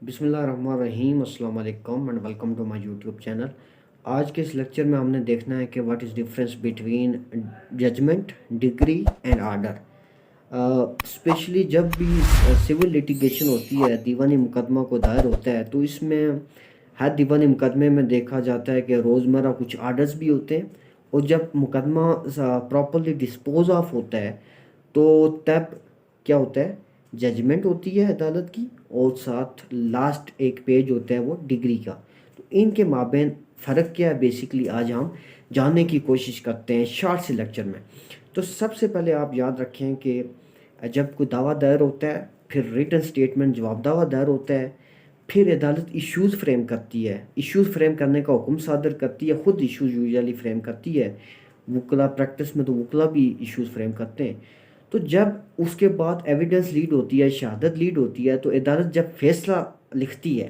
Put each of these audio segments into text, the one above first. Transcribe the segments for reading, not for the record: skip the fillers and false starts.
بسم اللہ الرحمن الرحیم، السلام علیکم and welcome to my YouTube channel. آج کے اس لیکچر میں ہم نے دیکھنا ہے کہ what is difference between judgment, degree and order. Especially جب بھی سول لیٹیگیشن ہوتی ہے، دیوانی مقدمہ کو دائر ہوتا ہے، تو اس میں ہر دیوانی مقدمے میں دیکھا جاتا ہے کہ روزمرہ کچھ آرڈرز بھی ہوتے ہیں، اور جب مقدمہ پراپرلی ڈسپوز آف ہوتا ہے تو تب کیا ہوتا ہے، ججمنٹ ہوتی ہے عدالت کی، اور ساتھ لاسٹ ایک پیج ہوتا ہے وہ ڈگری کا۔ تو ان کے مابین فرق کیا ہے بیسکلی آج ہم جاننے کی کوشش کرتے ہیں شارٹ سے لیکچر میں۔ تو سب سے پہلے آپ یاد رکھیں کہ جب کوئی دعویٰ دائر ہوتا ہے، پھر ریٹن سٹیٹمنٹ جواب دعویٰ دائر ہوتا ہے، پھر عدالت ایشوز فریم کرتی ہے، ایشوز فریم کرنے کا حکم صادر کرتی ہے، خود ایشوز یوزلی فریم کرتی ہے۔ وکلا پریکٹس میں تو وکلا بھی ایشوز فریم کرتے ہیں۔ تو جب اس کے بعد ایویڈنس لیڈ ہوتی ہے، شہادت لیڈ ہوتی ہے، تو عدالت جب فیصلہ لکھتی ہے،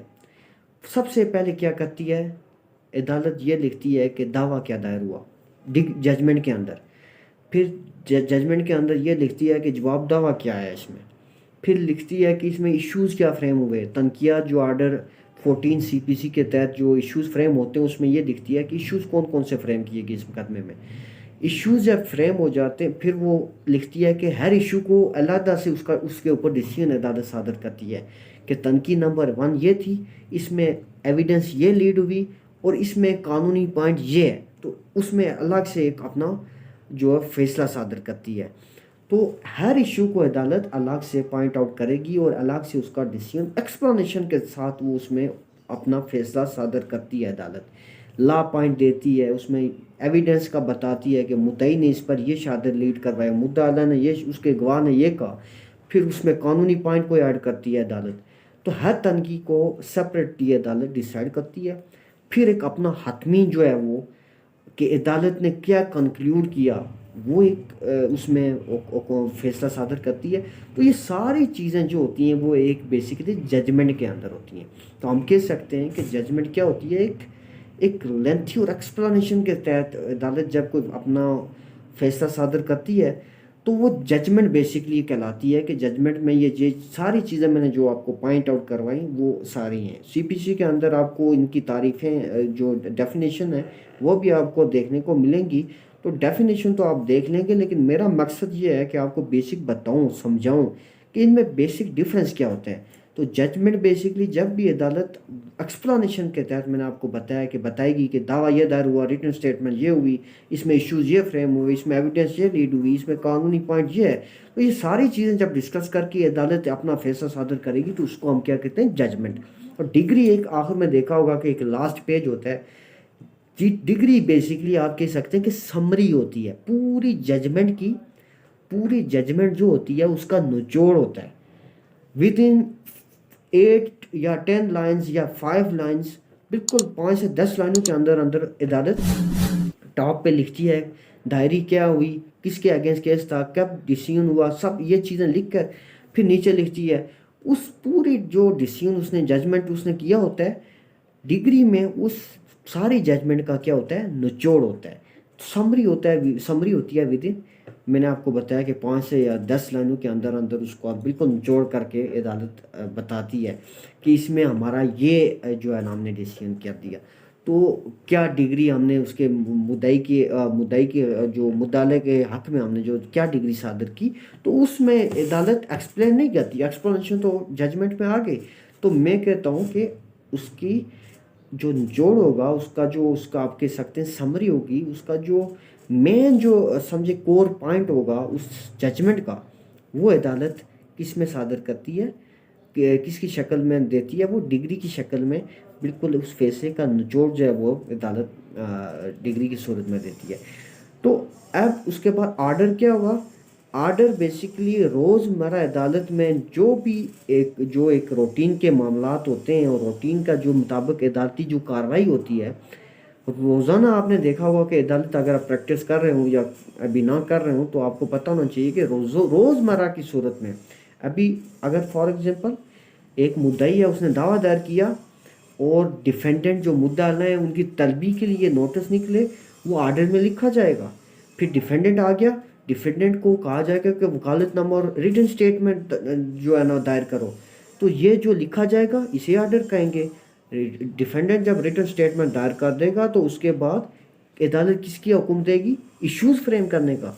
سب سے پہلے کیا کرتی ہے عدالت؟ یہ لکھتی ہے کہ دعویٰ کیا دائر ہوا ججمنٹ کے اندر، پھر ججمنٹ کے اندر یہ لکھتی ہے کہ جواب دعویٰ کیا ہے اس میں، پھر لکھتی ہے کہ اس میں ایشوز کیا فریم ہوئے، تنقیات جو آرڈر 14 سی پی سی کے تحت جو ایشوز فریم ہوتے ہیں اس میں یہ لکھتی ہے کہ ایشوز کون کون سے فریم کیے گئے اس مقدمے میں۔ ایشوز جب فریم ہو جاتے ہیں، پھر وہ لکھتی ہے کہ ہر ایشو کو علیحدہ سے اس کے اوپر ڈیسیژن عدالت صادر کرتی ہے کہ تنقید نمبر 1 یہ تھی، اس میں ایویڈنس یہ لیڈ ہوئی، اور اس میں قانونی پوائنٹ یہ ہے، تو اس میں الگ سے ایک اپنا جو ہے فیصلہ صادر کرتی ہے۔ تو ہر ایشو کو عدالت الگ سے پوائنٹ آؤٹ کرے گی اور الگ سے اس کا ڈیسیژن ایکسپلانیشن کے ساتھ وہ اس میں اپنا فیصلہ صادر کرتی ہے۔ عدالت لا پوائنٹ دیتی ہے، اس میں ایویڈنس کا بتاتی ہے کہ مدعی نے اس پر یہ شہادت لیڈ کروایا، مدعا اعلیٰ نے یہ، اس کے گواہ نے یہ کہا، پھر اس میں قانونی پوائنٹ کو ایڈ کرتی ہے عدالت۔ تو ہر تنقید کو سپریٹلی عدالت ڈیسائیڈ کرتی ہے۔ پھر ایک اپنا حتمی جو ہے وہ کہ عدالت نے کیا کنکلیوڈ کیا، وہ ایک اس میں فیصلہ صادر کرتی ہے۔ تو یہ ساری چیزیں جو ہوتی ہیں وہ ایک بیسکلی ججمنٹ کے اندر ہوتی ہیں۔ تو ہم کہہ سکتے ہیں کہ ججمنٹ کیا ہوتی ہے، ایک لینتھی اور ایکسپلانیشن کے تحت عدالت جب کوئی اپنا فیصلہ صادر کرتی ہے تو وہ ججمنٹ بیسکلی کہلاتی ہے کہ ججمنٹ میں یہ ساری چیزیں میں نے جو آپ کو پوائنٹ آؤٹ کروائیں وہ ساری ہیں۔ سی پی سی کے اندر آپ کو ان کی تعریفیں جو ڈیفینیشن ہے وہ بھی آپ کو دیکھنے کو ملیں گی، تو ڈیفینیشن تو آپ دیکھ لیں گے، لیکن میرا مقصد یہ ہے کہ آپ کو بیسک بتاؤں، سمجھاؤں کہ ان میں بیسک ڈفرینس کیا ہوتا ہے۔ تو ججمنٹ بیسکلی جب بھی عدالت ایکسپلانیشن کے تحت میں نے آپ کو بتایا کہ بتائے گی کہ دعویٰ یہ دائر ہوا، ریٹن سٹیٹمنٹ یہ ہوئی، اس میں ایشوز یہ فریم ہوئے، اس میں ایویڈنس یہ لیڈ ہوئی، اس میں قانونی پوائنٹ یہ ہے، تو یہ ساری چیزیں جب ڈسکس کر کے عدالت اپنا فیصلہ صادر کرے گی تو اس کو ہم کیا کہتے ہیں، ججمنٹ۔ اور ڈگری ایک آخر میں دیکھا ہوگا کہ ایک لاسٹ پیج ہوتا ہے جی۔ ڈگری بیسکلی آپ کہہ سکتے ہیں کہ سمری ہوتی ہے پوری ججمنٹ کی، پوری ججمنٹ جو ہوتی ہے اس کا نچوڑ ہوتا ہے۔ ود ان 8 یا 10 لائنز یا 5 لائنز، بالکل 5 سے 10 لائنوں کے اندر اندر عدالت ٹاپ پہ لکھتی ہے ڈائری کیا ہوئی، کس کے اگینسٹ کیس تھا، کب ڈیسیژن ہوا، سب یہ چیزیں لکھ کر پھر نیچے لکھتی ہے اس پوری جو ڈیسیژن اس نے، ججمنٹ اس نے کیا ہوتا ہے۔ ڈگری میں اس ساری ججمنٹ کا کیا ہوتا ہے، نچوڑ ہوتا ہے، سمری ہوتا ہے، سمری ہوتی ہے ود ان، میں نے آپ کو بتایا کہ 5 سے یا 10 لائنوں کے اندر اندر اس کو آپ بالکل نچوڑ کر کے عدالت بتاتی ہے کہ اس میں ہمارا یہ جو ہے نا ہم نے ڈیسیژن کر دیا۔ تو کیا ڈگری ہم نے اس کے مدعی کے جو مدعلے کے حق میں ہم نے جو کیا ڈگری صادر کی، تو اس میں عدالت ایکسپلین نہیں کرتی، ایکسپلینیشن تو ججمنٹ میں آ گئی۔ تو میں کہتا ہوں کہ اس کی جو نچوڑ ہوگا، اس کا آپ کہہ سکتے ہیں سمری ہوگی، اس کا جو مین جو سمجھے کور پوائنٹ ہوگا اس ججمنٹ کا، وہ عدالت کس میں صادر کرتی ہے، کہ کس کی شکل میں دیتی ہے، وہ ڈگری کی شکل میں، بالکل اس فیصلے کا نچوڑ جو ہے وہ عدالت ڈگری کی صورت میں دیتی ہے۔ تو اب اس کے بعد آرڈر کیا ہوگا؟ آرڈر بیسکلی روزمرہ عدالت میں جو بھی ایک روٹین کے معاملات ہوتے ہیں، اور روٹین کا جو مطابق عدالتی جو کارروائی ہوتی ہے روزانہ، آپ نے دیکھا ہوگا کہ عدالت اگر آپ پریکٹس کر رہے ہوں یا ابھی نہ کر رہے ہوں تو آپ کو پتہ ہونا چاہیے کہ روزمرہ کی صورت میں ابھی اگر فار ایگزامپل ایک مدعی ہے، اس نے دعویٰ دائر کیا اور ڈیفینڈنٹ جو مدعا ہے ان کی طلبی کے لیے نوٹس نکلے، وہ آرڈر میں لکھا جائے گا۔ پھر ڈیفینڈنٹ آ گیا، ڈیفینڈنٹ کو کہا جائے گا کہ وکالت نامہ اور ریٹن سٹیٹمنٹ جو ہے نا دائر کرو۔ تو تو یہ جو لکھا جائے گا اسے آرڈر کہیں گے. ڈیفینڈنٹ جب ریٹن اسٹیٹمنٹ دائر کر دے گا تو اس کے بعد عدالت کس کی حکم دے گی؟ ایشوز فریم کرنے کا،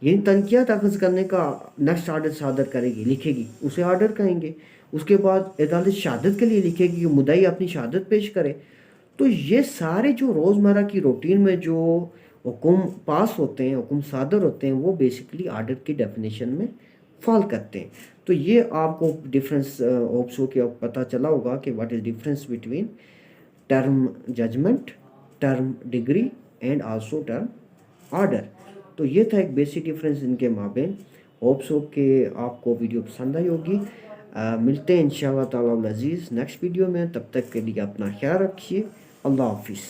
یعنی تنقیات اخذ کرنے کا نیکسٹ آرڈر صادر کرے گی، لکھے گی، اسے آرڈر کہیں گے. اس کے بعد عدالت شہادت کے لیے لکھے گی کہ مدعی اپنی شہادت پیش کرے. تو یہ سارے جو روزمرہ کی روٹین میں جو حکم پاس ہوتے ہیں، حکم صادر ہوتے ہیں، وہ بیسیکلی آرڈر کی ڈیفینیشن میں فال کرتے ہیں. تو یہ آپ کو ڈفرینس ہوپ سو کہ پتہ چلا ہوگا کہ what is difference between term judgment, term degree and also term order. تو یہ تھا ایک بیسک ڈفرینس ان کے مابین. ہوپ سو کہ آپ کو ویڈیو پسند آئی ہوگی. ملتے ہیں انشاءاللہ تعالی العزیز نیکسٹ ویڈیو میں. تب تک کے لیے اپنا خیال رکھیے. اللہ حافظ.